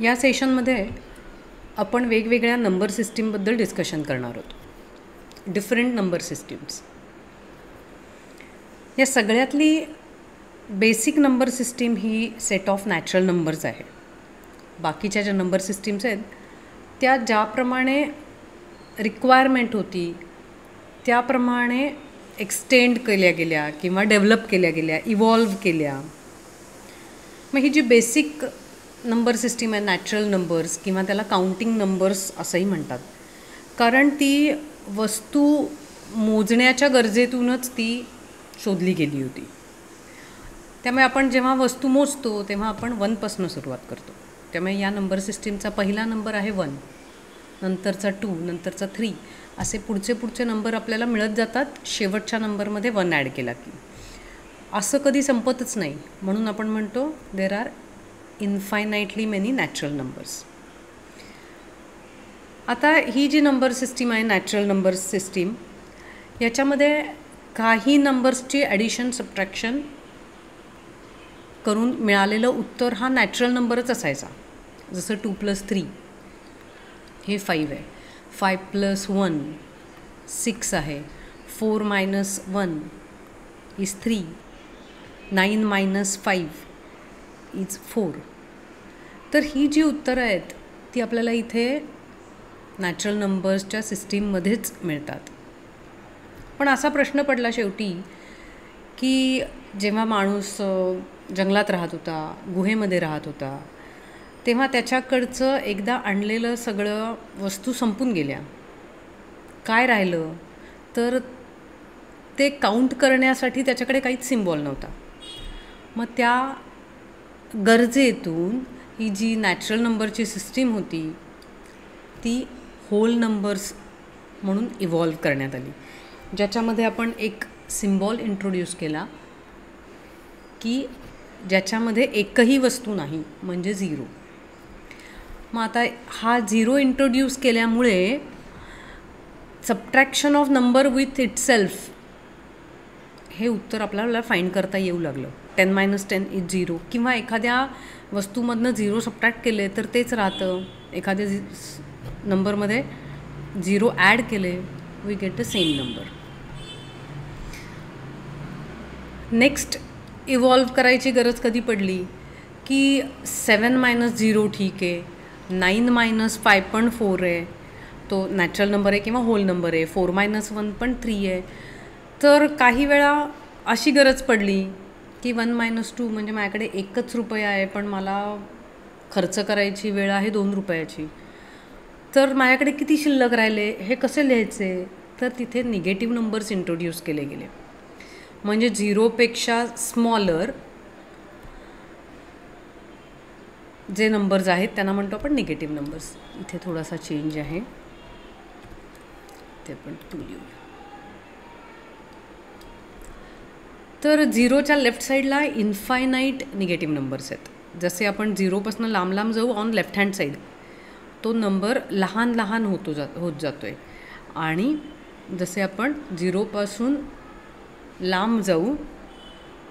या सेशनमध्ये आपण वेगवेगळ्या नंबर सिस्टीमबद्दल डिस्कशन करणार आहोत. Different number systems. या सगळ्यातली बेसिक नंबर सिस्टीम ही सेट ऑफ नॅचरल नंबर्स आहे. बाकीच्या ज्या नंबर सिस्टीम्स आहेत त्या ज्याप्रमाणे रिक्वायरमेंट होती त्याप्रमाणे एक्सटेंड केल्या गेल्या किंवा डेव्हलप केल्या गेल्या, इव्हॉल्व केल्या. मग ही जी बेसिक नंबर सिस्टीम आहे, नॅचरल नंबर्स किंवा त्याला काउंटिंग नंबर्स असंही म्हणतात, कारण ती वस्तू मोजण्याच्या गरजेतूनच ती शोधली गेली होती. त्यामुळे आपण जेव्हा वस्तू मोजतो तेव्हा आपण 1पासून सुरुवात करतो. त्यामुळे या नंबर सिस्टीमचा पहिला नंबर आहे 1, नंतरचा 2, नंतरचा 3, असे पुढचे नंबर आपल्याला मिळत जातात. शेवटच्या नंबरमध्ये 1 ॲड केला की असं कधी संपतच नाही. म्हणून आपण म्हणतो there are infinitely many natural numbers. आता ही जी नंबर सिस्टीम आहे, नॅचरल नंबर सिस्टीम, याच्यामध्ये काही नंबर्सची ॲडिशन सबट्रॅक्शन करून मिळालेलं उत्तर हा नॅचरल नंबरच असायचा. जसं 2 + 3 हे 5 आहे, 5 + 1 6 आहे, 4 - 1 is 3, 9 - 5 is 4. तर ही जी उत्तरं आहेत ती आपल्याला इथे नॅचरल नंबर्सच्या सिस्टीममध्येच मिळतात. पण असा प्रश्न पडला शेवटी की जेव्हा माणूस जंगलात राहत होता, गुहेमध्ये राहत होता, तेव्हा त्याच्याकडचं एकदा आणलेलं सगळं वस्तू संपून गेल्या. काय राहिलं तर ते काउंट करण्यासाठी त्याच्याकडे काहीच सिम्बॉल नव्हता. मग त्या गरजेतून ही जी नॅचरल नंबरची सिस्टीम होती ती होल नंबर्स म्हणून इव्हॉल्व करण्यात आली, ज्याच्यामध्ये आपण एक सिम्बॉल इंट्रोड्यूस केला की ज्याच्यामध्ये एकही वस्तू नाही, म्हणजे 0. मग आता हा 0 इंट्रोड्यूस केल्यामुळे subtraction of number with itself हे उत्तर आपल्याला फाईंड करता येऊ लागलं. 10 - 10 is 0, किंवा एखाद्या वस्तूमधनं 0 सबट्रॅक्ट केले तर तेच राहतं. एखाद्या नंबरमध्ये 0 ॲड केले we get the same number. Next evolve करायची गरज कधी पडली की 7 - 0 ठीक आहे, 9 - 5 पण 4 आहे, तो नॅचरल नंबर आहे किंवा होल नंबर आहे. 4 - 1 पण 3 आहे. तर काही वेळा अशी गरज पडली की 1 - 2 म्हणजे माझ्याकडे ₹1 आहे, पण मला खर्च करायची वेळ आहे ₹2. तर माझ्याकडे किती शिल्लक राहिले हे कसे लिहायचे? तर तिथे निगेटिव्ह नंबर्स इंट्रोड्यूस केले गेले. म्हणजे 0पेक्षा स्मॉलर जे नंबर्स आहेत त्यांना म्हणतो आपण निगेटिव्ह नंबर्स. इथे थोडासा चेंज आहे, ते पण लिहूया. तर 0च्या लेफ्ट साईडला इन्फायनाईट निगेटिव्ह नंबर्स आहेत. जसे आपण 0पासून लांब लांब जाऊ ऑन लेफ्ट हँड साईड, तो नंबर लहान लहान होत जातो आहे. आणि जसे आपण 0पासून लांब जाऊ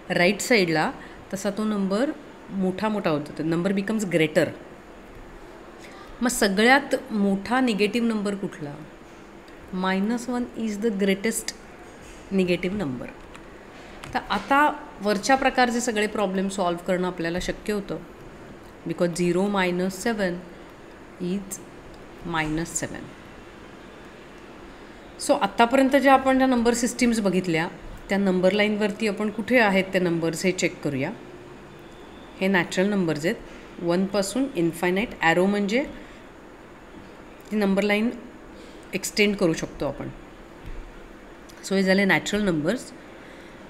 राईट साईडला, तसा तो नंबर मोठा होत जातो. Number becomes greater. मग सगळ्यात मोठा निगेटिव्ह नंबर कुठला? -1 is the greatest negative number. तर आता वरच्या प्रकारचे सगळे प्रॉब्लेम सॉल्व्ह करणं आपल्याला शक्य होतं, बिकॉज 0 - 7 इज -7. सो आत्तापर्यंत ज्या आपण ज्या नंबर सिस्टीम्स बघितल्या त्या नंबर लाईनवरती आपण कुठे आहेत ते नंबर्स हे चेक करूया. हे नॅचरल नंबर्स आहेत. 1पासून इन्फायनाईट, ॲरो म्हणजे ती नंबर लाईन एक्सटेंड करू शकतो आपण. सो हे झाले natural numbers.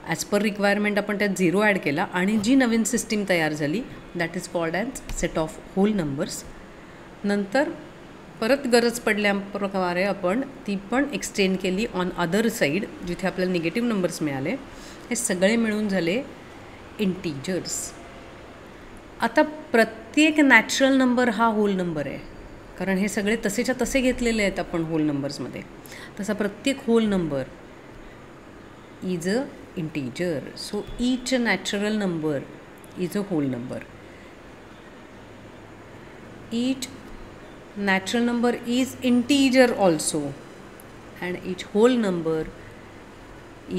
As per requirement आपण त्यात 0 ॲड केला आणि जी नवीन सिस्टीम तयार झाली that is called as set of whole numbers. नंतर परत गरज पडल्याप्रकारे आपण ती पण एक्सटेंड केली ऑन अदर साईड, जिथे आपल्याला निगेटिव्ह नंबर्स मिळाले. हे सगळे मिळून झाले इंटीजर्स. आता प्रत्येक नॅचरल नंबर हा होल नंबर आहे, कारण हे सगळे तसेच्या तसे घेतलेले आहेत आपण होल नंबर्समध्ये. तसा प्रत्येक whole number is a integer. So each natural number is a whole number. each natural number is integer also and each whole number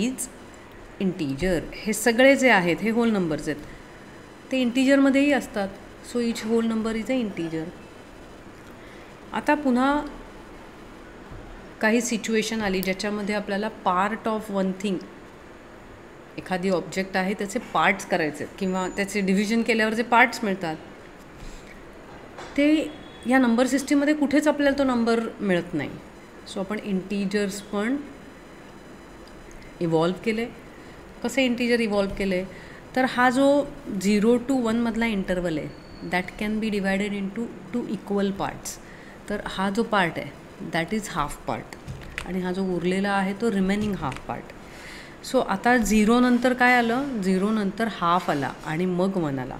is integer. हे सगळे जे आहेत हे होल नंबर्स आहेत, ते इंटीजरमध्येही असतात. So each whole number is a integer. आता पुन्हा काही सिच्युएशन आली ज्याच्यामध्ये आपल्याला पार्ट ऑफ वन थिंग, एखादी ऑब्जेक्ट आहे त्याचे पार्ट्स करायचे किंवा त्याचे डिव्हिजन केल्यावर जे पार्ट्स मिळतात ते या नंबर सिस्टीममध्ये कुठेच आपल्याला तो नंबर मिळत नाही. सो आपण इंटीजर्स पण इव्हॉल्व केले. कसे इंटीजर इव्हॉल्व केले तर हा जो 0 to 1 मधला इंटरवल आहे that can be divided into 2 equal parts. तर हा जो पार्ट आहे दॅट इज हाफ पार्ट आणि हा जो उरलेला आहे तो रिमेनिंग हाफ पार्ट. सो आता 0 नंतर काय आलं, 0 नंतर हाफ आला आणि मग 1 आला.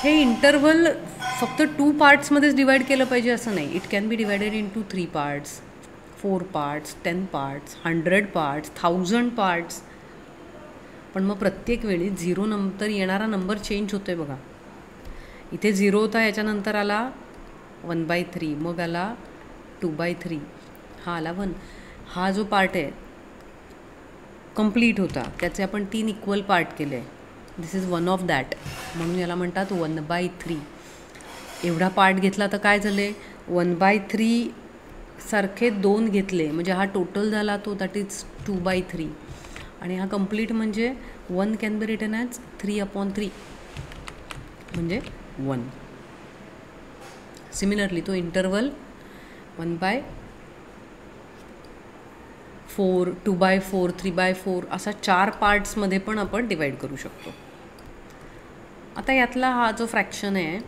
हे इंटरवल फक्त 2 पार्ट्समध्येच डिवाईड केलं पाहिजे असं नाही. It can be divided into 3 parts, 4 parts, 10 parts, 100 parts, 1000 parts. पण मग प्रत्येक वेळी 0 नंतर येणारा नंबर चेंज होतो आहे बघा. इथे 0 होता, याच्यानंतर आला 1/3, मग आला 2/3, हा आला 1. हा जो पार्ट आहे कंप्लीट होता, त्याचे आपण 3 इक्वल पार्ट केले. दिस इज वन ऑफ दॅट, म्हणून याला म्हणतात 1/3. एवढा पार्ट घेतला तर काय झाले, 1/3 सारखे 2 घेतले म्हणजे हा टोटल झाला तो दॅट इज 2/3. आणि हा कंप्लीट म्हणजे 1 कॅन बी रिटन ॲज 3/3 म्हणजे 1. सिमिलरली तो इंटरवल 1/4, 2/4, 3/4 असा 4 पार्ट्समध्ये पण आपण डिवाईड करू शकतो. आता यातला हा जो फ्रॅक्शन आहे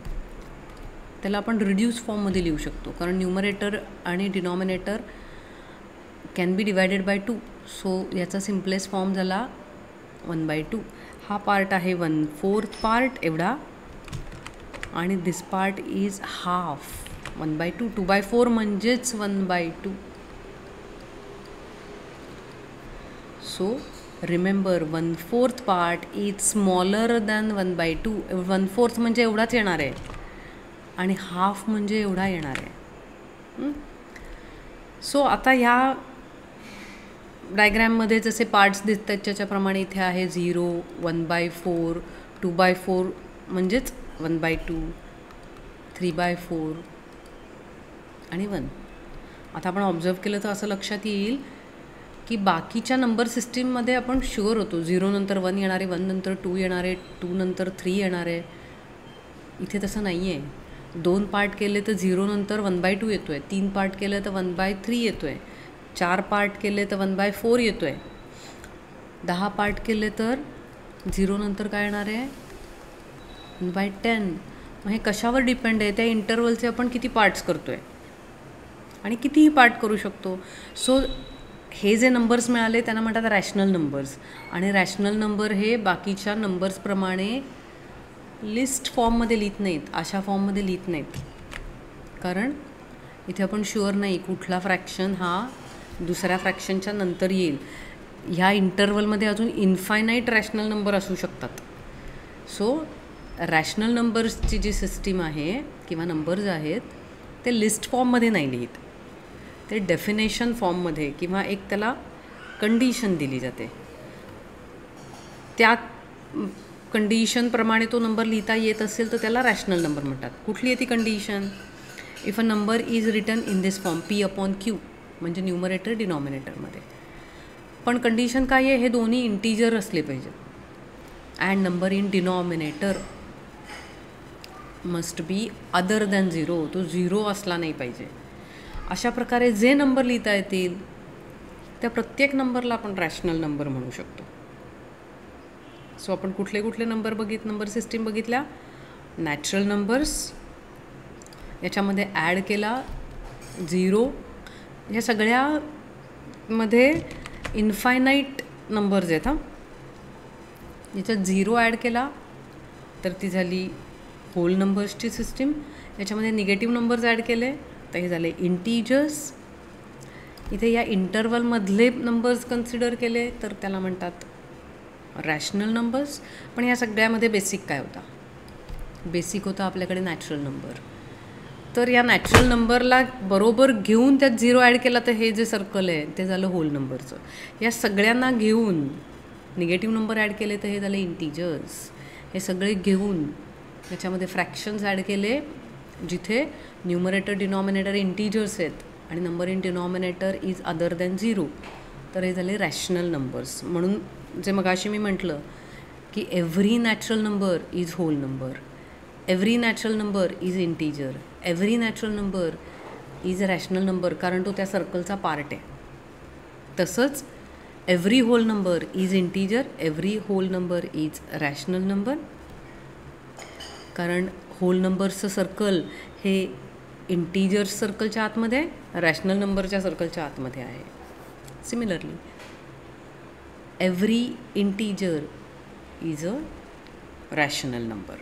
त्याला आपण रिड्यूस फॉर्ममध्ये लिहू शकतो, कारण न्यूमरेटर आणि denominator can be divided by 2. So याचा सिम्पलेस्ट फॉर्म झाला 1/2. हा पार्ट आहे 1/4 पार्ट एवढा आणि दिस पार्ट इज हाफ 1/2. 2/4 म्हणजेच 1/2. So remember 1/4 part is smaller than 1/2. 1/4 म्हणजे एवढाच येणार आहे आणि हाफ म्हणजे एवढा येणार आहे. सो आता ह्या डायग्रॅममध्ये जसे पार्ट्स दिसत आहेत त्याच्याप्रमाणे इथे आहे 0, 1/4, 2/4 म्हणजेच 1/2, 3/4 आणि 1. आता आपण ऑब्झर्व केलं तर असं लक्षात येईल की बाकीच्या नंबर सिस्टीममध्ये आपण शुअर होतो 0 नंतर 1 येणार आहे, 1 नंतर 2 येणार आहे, 2 नंतर 3 येणार आहे. इथे तसं नाही आहे. 2 पार्ट केले तर 0 नंतर 1/2 येतो आहे, 3 पार्ट केले तर 1/3 येतो आहे, 4 पार्ट केले तर 1/4 येतो आहे, 10 पार्ट केले तर 0 नंतर काय येणार आहे 1/10. मग हे कशावर डिपेंड आहे, त्या इंटरवलचे आपण किती पार्ट्स करतो आहे आणि कितीही पार्ट करू शकतो. सो हे जे नंबर्स मिळाले त्यांना म्हणतात रॅशनल नंबर्स. आणि रॅशनल नंबर हे बाकीच्या नंबर्सप्रमाणे लिस्ट फॉर्ममध्ये लिहित नाहीत, अशा फॉर्ममध्ये लिहित नाहीत, कारण इथे आपण शुअर नाही कुठला फ्रॅक्शन हा दुसऱ्या फ्रॅक्शनच्या नंतर येईल. ह्या इंटरवलमध्ये अजून इन्फायनाईट रॅशनल नंबर असू शकतात. सो रॅशनल नंबर्सची जी सिस्टीम आहे किंवा नंबर्स आहेत ते लिस्ट फॉर्ममध्ये नाही लिहित, ते डेफिनेशन फॉर्ममध्ये किंवा एक त्याला कंडिशन दिली जाते. त्या कंडिशनप्रमाणे तो नंबर लिहिता येत असेल तर त्याला रॅशनल नंबर म्हणतात. कुठली आहे ती condition, if a number is written in this form P/Q म्हणजे न्यूमरेटर डिनॉमिनेटरमध्ये. पण कंडिशन काय आहे, हे दोन्ही इंटीजर असले पाहिजे. And number in denominator must be other than 0, तो 0 असला नाही पाहिजे. अशा प्रकारे जे नंबर लिहिता येतील त्या प्रत्येक नंबरला आपण रॅशनल नंबर म्हणू शकतो. सो आपण कुठले कुठले नंबर सिस्टीम बघितल्या, नॅचरल नंबर्स, याच्यामध्ये ॲड केला 0. ह्या सगळ्यामध्ये इन्फायनाईट नंबर्स आहेत. याच्यात 0 ॲड केला तर ती झाली होल नंबर्सची सिस्टीम. याच्यामध्ये निगेटिव्ह नंबर्स ॲड केले तर हे झाले इंटीजर्स. इथे या इंटरवलमधले नंबर्स कन्सिडर केले तर त्याला म्हणतात रॅशनल नंबर्स. पण या सगळ्यामध्ये बेसिक काय होता, बेसिक होता आपल्याकडे नॅचरल नंबर. तर या नॅचरल नंबरला बरोबर घेऊन त्यात 0 ॲड केला तर हे जे सर्कल आहे ते झालं होल नंबरचं. या सगळ्यांना घेऊन निगेटिव्ह नंबर ॲड केले तर हे झाले इंटिजर्स. हे सगळे घेऊन त्याच्यामध्ये फ्रॅक्शन्स ॲड केले जिथे न्यूमरेटर डिनॉमिनेटर इंटिजर्स आहेत आणि number in denominator is other than 0, तर हे झाले रॅशनल नंबर्स. म्हणून जे मगाशी मी म्हटलं की every natural number is whole number, every natural number is integer, every natural number is a rational number, कारण तो त्या सर्कलचा पार्ट आहे. तसंच every whole number is integer, every whole number is rational number, कारण होल नंबरचं circle हे integers सर्कलच्या आतमध्ये आहे, रॅशनल नंबरच्या सर्कलच्या आतमध्ये आहे. Similarly every integer is a rational number.